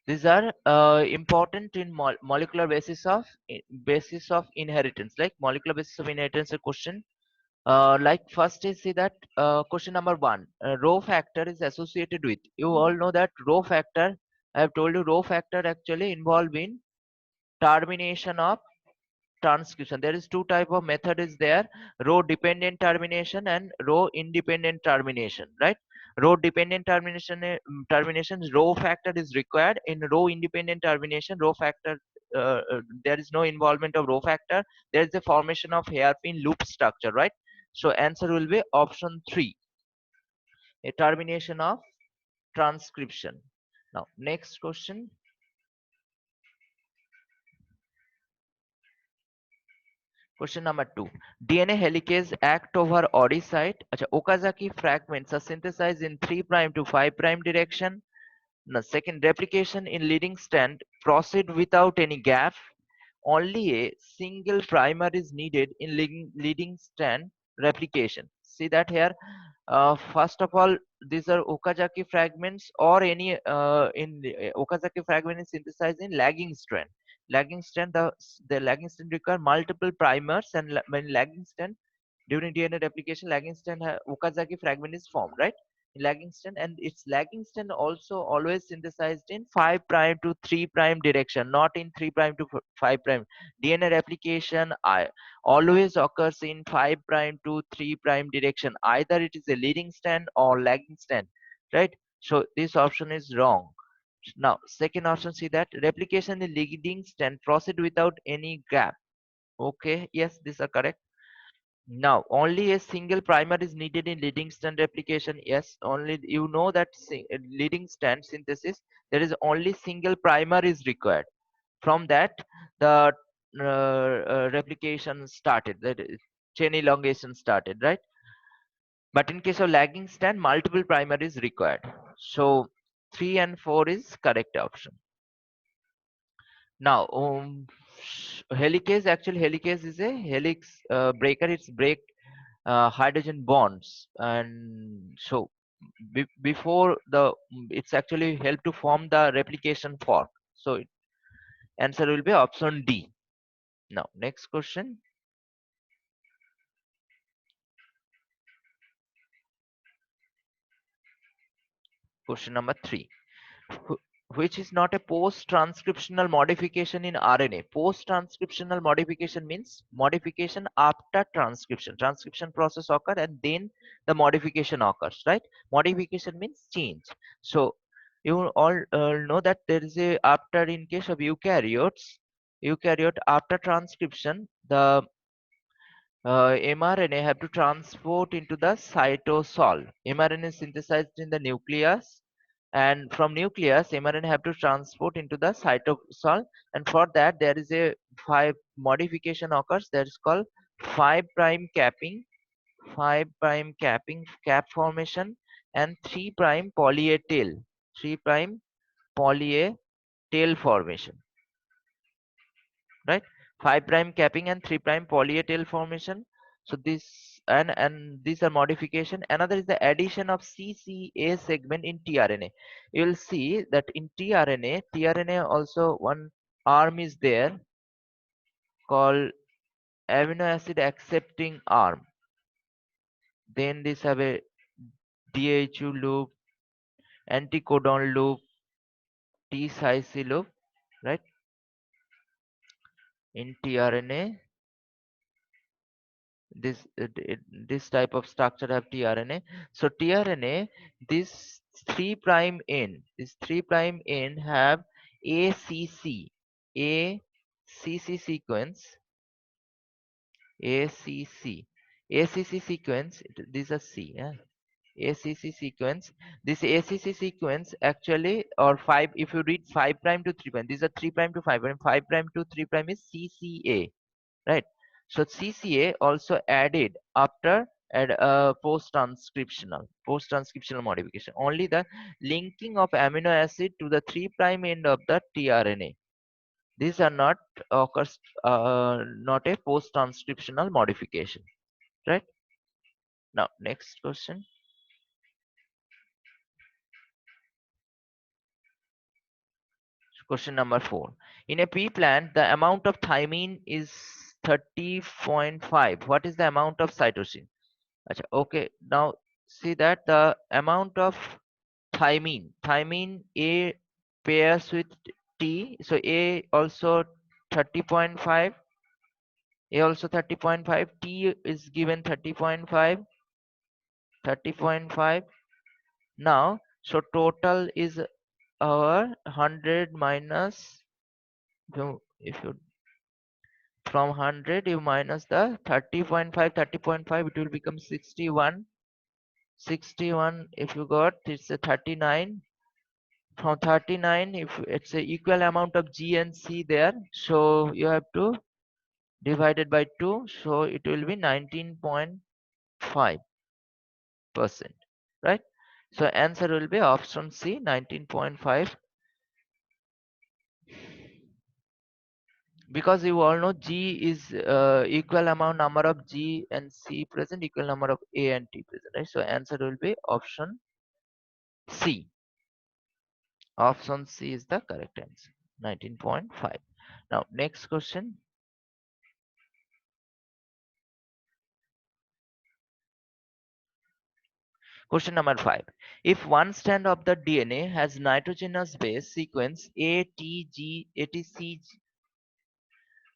These are important in molecular basis of inheritance, like molecular basis of inheritance. A question like first is see that question number one, rho factor is associated with. You all know that rho factor. I have told you rho factor actually involved in termination of transcription. There is two type of method is there: row dependent termination and row independent termination, right? Row dependent terminations, row factor is required. In row independent termination, row factor, there is no involvement of row factor. There is a formation of hairpin loop structure, right? So answer will be option 3, a termination of transcription. Now next question. Question number 2. DNA helicase act over OD site. Acha, Okazaki fragments are synthesized in 3' to 5' direction. Now, second, replication in leading strand proceed without any gap. Only a single primer is needed in leading strand replication. See that here. First of all, these are Okazaki fragments or any Okazaki fragment is synthesized in lagging strand. Lagging strand, the lagging strand require multiple primers, and when lagging strand during DNA replication, lagging strand Okazaki fragment is formed, right? In lagging strand, and its lagging strand also always synthesized in 5' to 3' direction, not in 3' to 5'. DNA replication always occurs in 5' to 3' direction. Either it is a leading strand or lagging strand, right? So this option is wrong. Now, second option, see that replication in leading strand proceed without any gap. Okay, yes, these are correct. Now, only a single primer is needed in leading strand replication. Yes, only you know that leading strand synthesis, there is only single primer is required. From that, the replication started, that is, chain elongation started, right? But in case of lagging strand, multiple primer is required. So 3 and 4 is correct option. Now, helicase, actually helicase is a helix breaker. It's break hydrogen bonds, and so before the it's actually help to form the replication fork. So answer will be option D. Now next question. Question number 3. Which is not a post-transcriptional modification in RNA. Post-transcriptional modification means modification after transcription. Transcription process occur and then the modification occurs, right? Modification means change. So you all know that there is a after, in case of eukaryote, after transcription, the mRNA have to transport into the cytosol. mRNA is synthesized in the nucleus, and from nucleus, mRNA have to transport into the cytosol, and for that there is a 5 modification occurs that is called 5' capping, 5' capping, cap formation, and 3' poly A tail, 3' poly A tail formation, right? 5' capping and 3' poly A tail formation. So this, and these are modification. Another is the addition of CCA segment in tRNA. You will see that in tRNA also one arm is there called amino acid accepting arm. Then this have a DHU loop, anticodon loop, T-cycle loop, right? In tRNA, this type of structure have tRNA. So tRNA, this 3' end, this 3' end have ACC, ACC sequence, ACC, ACC sequence. These are C, yeah? ACC sequence. This ACC sequence actually, or 5, if you read 5' to 3', these are 3' to 5', 5' to 3' is CCA, right? So CCA also added after post-transcriptional modification. Only the linking of amino acid to the 3' end of the tRNA. These are not occurs, not a post-transcriptional modification, right? Now next question. Question number 4. In a pea plant, the amount of thymine is 30.5. What is the amount of cytosine? Acha, okay, now see that the amount of thymine A pairs with T, so A also 30.5, A also 30.5, T is given 30.5. Now, so total is our 100 minus, if you from 100 you minus the 30.5, it will become 61. 61 if you got, it's a 39. From 39, if it's a equal amount of G and C there, so you have to divide it by 2, so it will be 19.5%, right? So answer will be option C, 19.5, because you all know G is equal amount number of G and C present, equal number of A and T present, right? So answer will be option C. Option C is the correct answer, 19.5. Now next question. Question number 5. If one strand of the DNA has nitrogenous base sequence ATG,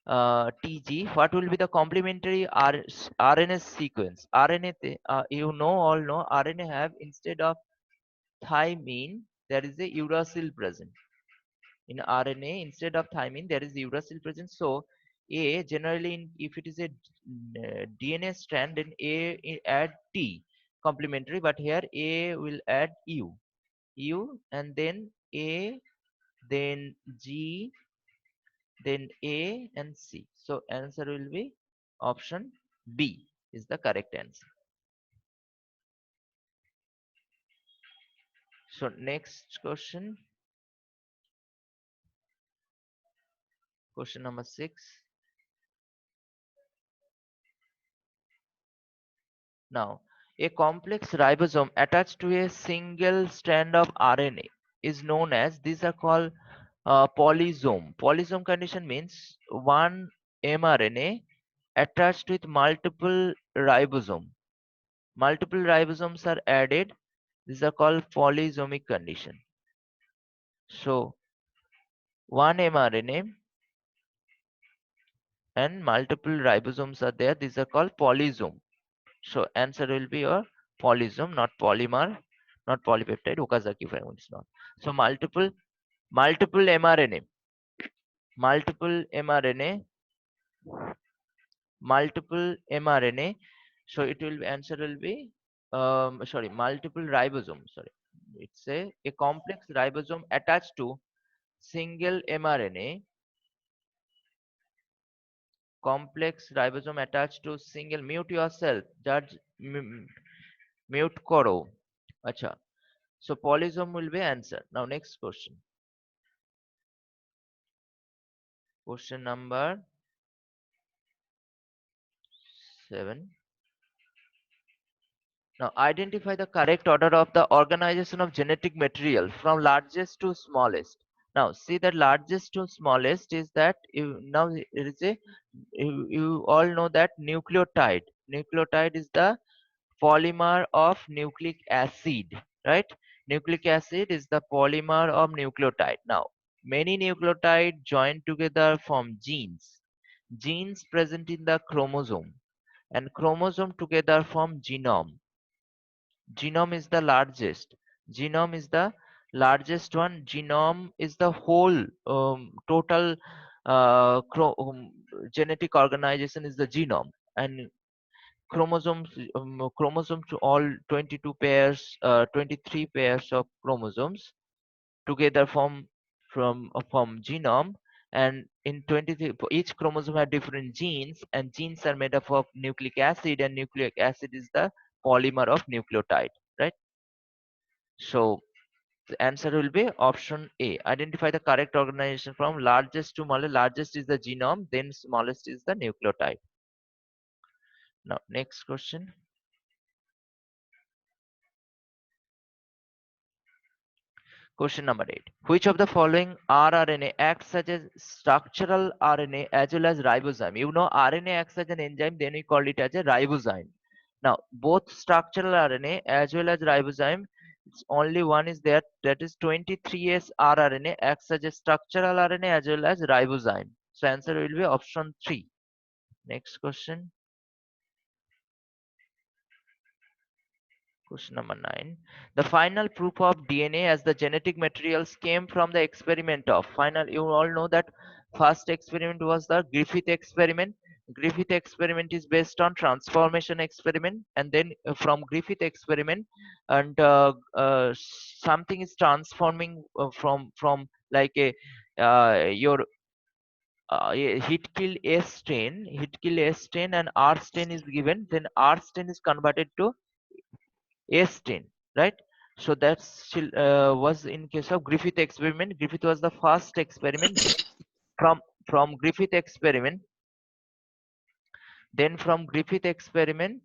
TG, what will be the complementary RNA sequence? RNA, you know, all know, RNA have instead of thymine, there is a uracil present. In RNA, instead of thymine, there is uracil present. So, A generally, if it is a DNA strand, then add T complementary, but here A will add U, and then A, then G, then A and C. So answer will be option B is the correct answer. So next question, question number 6. Now, a complex ribosome attached to a single strand of RNA is known as, these are called polysome. Polysome condition means one mRNA attached with multiple ribosome. Multiple ribosomes are added. These are called polysomic condition. So one mRNA and multiple ribosomes are there. These are called polysome. So answer will be your polysome, not polymer, not polypeptide. Okazaki fragment is not. So multiple mRNA, multiple mRNA, multiple mRNA. So it will be, answer will be sorry, multiple ribosome. Sorry, it's a complex ribosome attached to single mRNA, complex ribosome attached to single, mute yourself, judge, mute koro. Acha, so polysome will be answer. Now next question, question number 7. Now identify the correct order of the organization of genetic material from largest to smallest. Now see that largest to smallest is that now it is a, you all know that nucleotide is the polymer of nucleic acid, right? Nucleic acid is the polymer of nucleotide. Now many nucleotide join together from genes present in the chromosome, and chromosome together form genome. Genome is the largest. Genome is the largest one. Genome is the whole total genetic organization is the genome, and chromosomes to all 22 pairs, 23 pairs of chromosomes together from genome, and in 23 each chromosome have different genes, and genes are made up of nucleic acid, and nucleic acid is the polymer of nucleotide, right? So the answer will be option A. Identify the correct organization from largest to smallest. Largest is the genome, then smallest is the nucleotide. Now next question. Question number 8. Which of the following rRNA acts as a structural RNA as well as ribozyme? You know RNA acts as an enzyme, then we call it as a ribozyme. Now, both structural RNA as well as ribozyme, it's only one is there, that is 23S rRNA acts as a structural RNA as well as ribozyme. So answer will be option 3. Next question. Question number 9. The final proof of DNA as the genetic materials came from the experiment of final. You all know that first experiment was the Griffith experiment. Griffith experiment is based on transformation experiment, and then from Griffith experiment, and something is transforming from like a your heat kill S stain, and R stain is given. Then R stain is converted to S10, right? So that's still was in case of Griffith experiment. Griffith was the first experiment. From from Griffith experiment, then from Griffith experiment,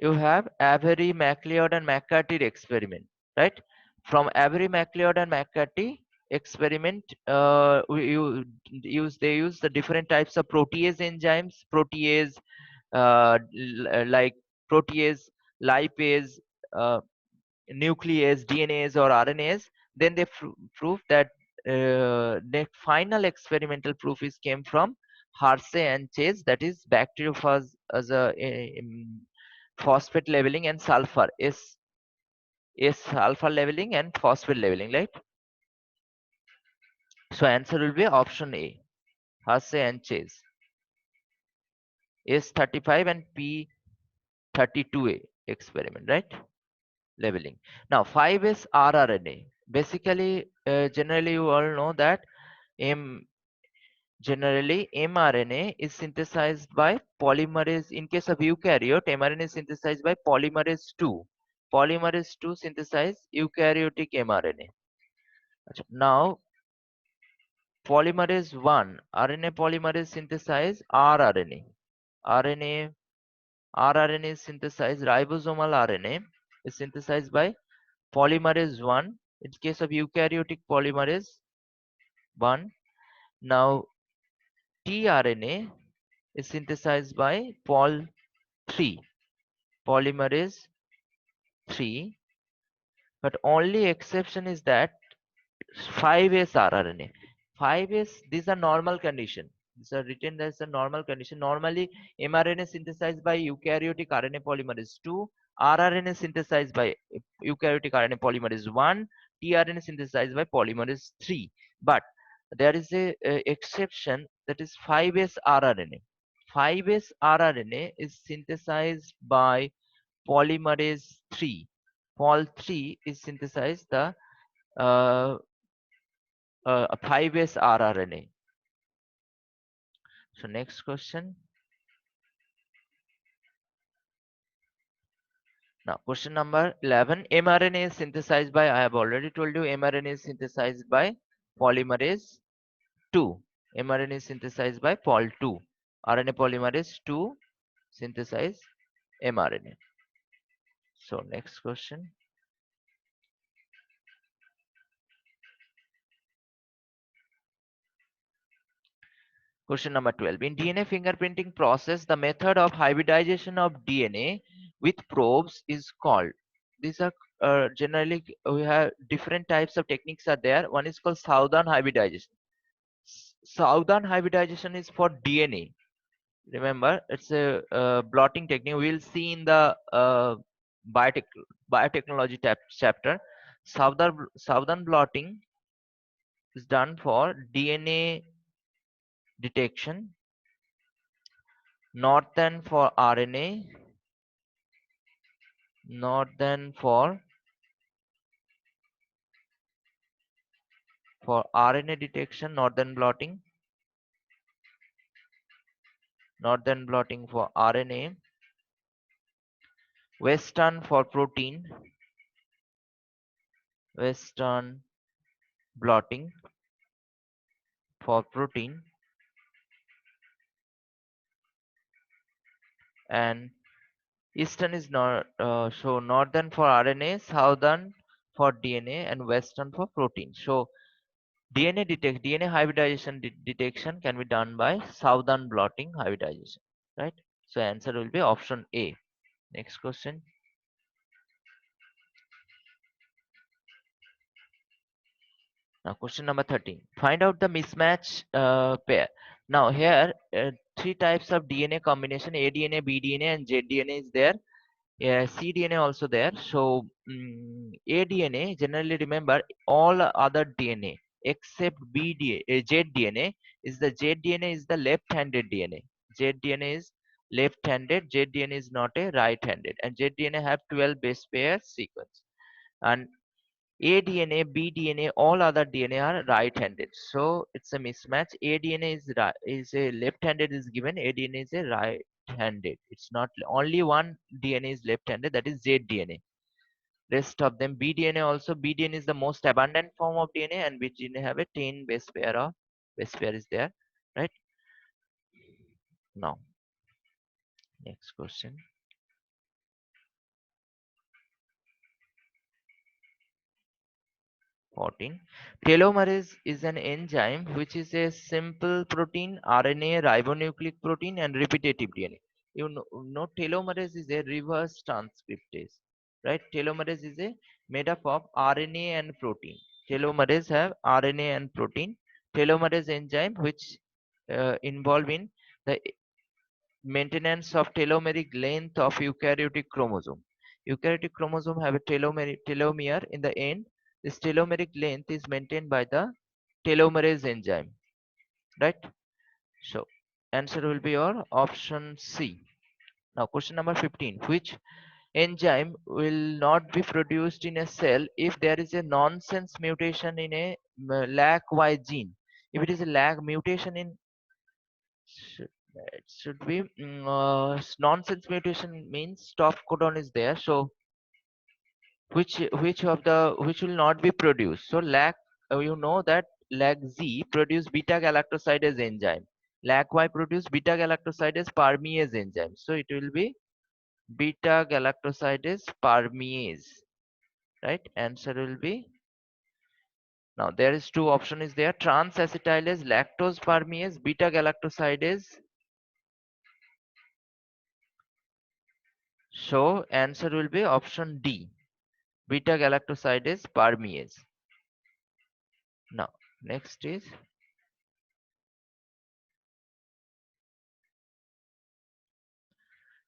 you have Avery, MacLeod, and McCarthy experiment, right? From Avery, MacLeod, and McCarthy experiment, they use the different types of protease enzymes, like protease, lipase. Nuclease, DNAs, or RNAs. Then they prove that the final experimental proof is came from Hersey and Chase, that is bacteriophage as a phosphate leveling and sulfur is sulfur leveling and phosphate leveling, right? So answer will be option A, Hersey and Chase. S35 and P32A experiment, right? Leveling. Now 5S rRNA. Basically, generally you all know that M generally mRNA is synthesized by polymerase. In case of eukaryote, mRNA is synthesized by polymerase 2. Polymerase 2 synthesize eukaryotic mRNA. Now polymerase 1, RNA polymerase synthesize rRNA. RNA rRNA is synthesized, ribosomal RNA is synthesized by polymerase 1. In case of eukaryotic, polymerase 1. Now tRNA is synthesized by pol 3, polymerase 3, but only exception is that 5S rRNA. 5S, these are normal condition. These are written as a normal condition. Normally, mRNA synthesized by eukaryotic RNA polymerase 2, rRNA synthesized by eukaryotic RNA polymerase 1, tRNA synthesized by polymerase 3. But there is a exception, that is 5S rRNA. 5S rRNA is synthesized by polymerase 3. Pol 3 is synthesized the uh, 5S rRNA. So next question. Now question number 11. mRNA is synthesized by, I have already told you, mRNA is synthesized by polymerase 2. mRNA is synthesized by pol 2. RNA polymerase 2 synthesize mRNA. So next question. Question number 12. In DNA fingerprinting process, the method of hybridization of DNA with probes is called. These are generally, we have different types of techniques are there. One is called Southern hybridization. Southern hybridization is for DNA. Remember, it's a blotting technique. We'll see in the biotechnology chapter. Southern blotting is done for DNA detection. Northern for RNA, northern for RNA detection, northern blotting for RNA, western for protein, western blotting for protein, and eastern is not so northern for RNA, southern for DNA and Western for protein. So DNA hybridization detection can be done by Southern blotting hybridization, right? So answer will be option A. Next question. Now question number 13. Find out the mismatch pair. Now here three types of DNA combination: aDNA, bDNA, and zDNA is there. cDNA also there. So aDNA, generally remember all other DNA except zDNA is the left-handed DNA. zDNA is left-handed. zDNA is not a right-handed, and zDNA have 12 base pair sequence. And aDNA, bDNA, all other DNA are right-handed. So it's a mismatch. aDNA is a left-handed is given. aDNA is a right-handed. It's not only one DNA is left-handed. That is zDNA. Rest of them bDNA also. bDNA is the most abundant form of DNA, and bDNA have a 10 base pair is there, right? Now next question. 14. Telomerase is an enzyme which is a simple protein, RNA, ribonucleic protein, and repetitive DNA. You know telomerase is a reverse transcriptase, right? Telomerase is a made up of RNA and protein. Telomerase have RNA and protein. Telomerase enzyme which involve in the maintenance of telomeric length of eukaryotic chromosome. Eukaryotic chromosome have a telomere in the end. This telomeric length is maintained by the telomerase enzyme, right? So answer will be your option C. Now question number 15. Which enzyme will not be produced in a cell if there is a nonsense mutation in a LAC-Y gene? If it is a LAC mutation in should, it should be nonsense mutation means stop codon is there. So which will not be produced? So lac you know that lac Z produce beta galactosidase enzyme. Lac Y produce beta galactosidase permease enzyme. So it will be beta galactosidase permease, right? Answer will be now there is two option is there: trans acetylase lactose permease beta galactosidase. So answer will be option D, beta galactosidase permease. Now next is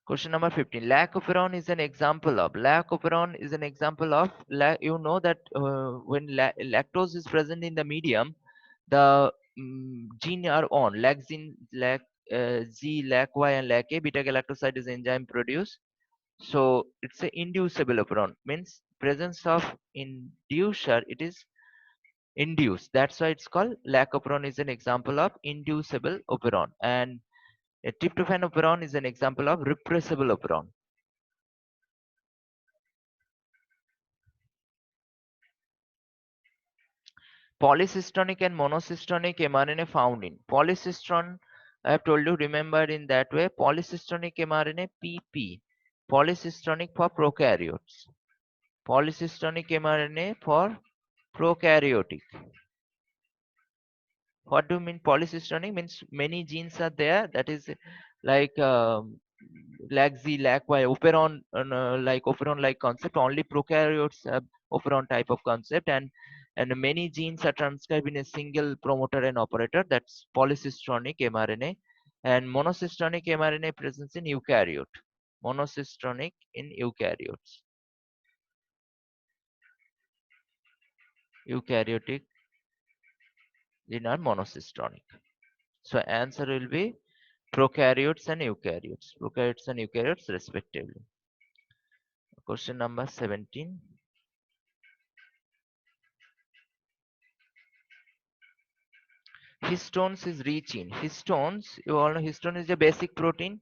question number 15. Lacoperon is an example of. Lacoperon is an example of. You know that when lactose is present in the medium, the gene are on. Lac-zine, Z, Lac-Y, and Lac-A. Beta galactosidase enzyme produce. So it's a inducible operon. Means presence of inducer. It is induced. That's why it's called lacoperon is an example of inducible operon, and a tryptophan operon is an example of repressible operon. Polycystonic and monocystonic mRNA found in polycyston. I have told you, remember in that way. Polycystonic mRNA PP. Polycystonic for prokaryotes. Polycystonic mRNA for prokaryotic. What do you mean polycystonic? Means many genes are there. That is like LAC-Z, LAC-Y, operon, like operon like concept. Only prokaryotes have operon type of concept, and many genes are transcribed in a single promoter and operator. That's polycystonic mRNA, and monocystonic mRNA presence in eukaryote. Monocystonic in eukaryotes. Eukaryotic in are monocystonic. So answer will be prokaryotes and eukaryotes respectively. Question number 17. Histones is rich in histones. You all know histone is a basic protein.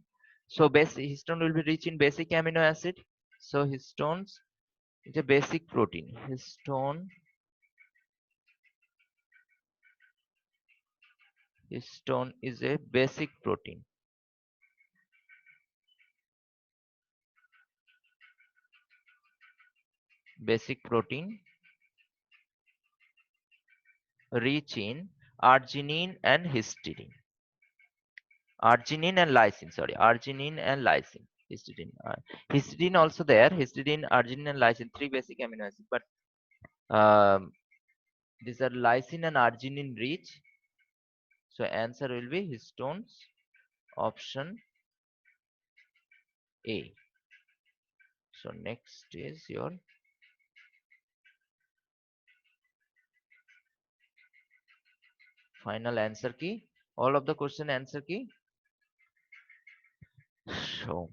So histone will be rich in basic amino acid. So histones is a basic protein. Histone is a basic protein. Basic protein. rich in arginine and histidine. Arginine and lysine, sorry, arginine and lysine. Histidine. Histidine also there. Histidine, arginine, and lysine, three basic amino acids. But these are lysine and arginine rich. So answer will be histones, option A. So next is your final answer key. All of the question answer key. So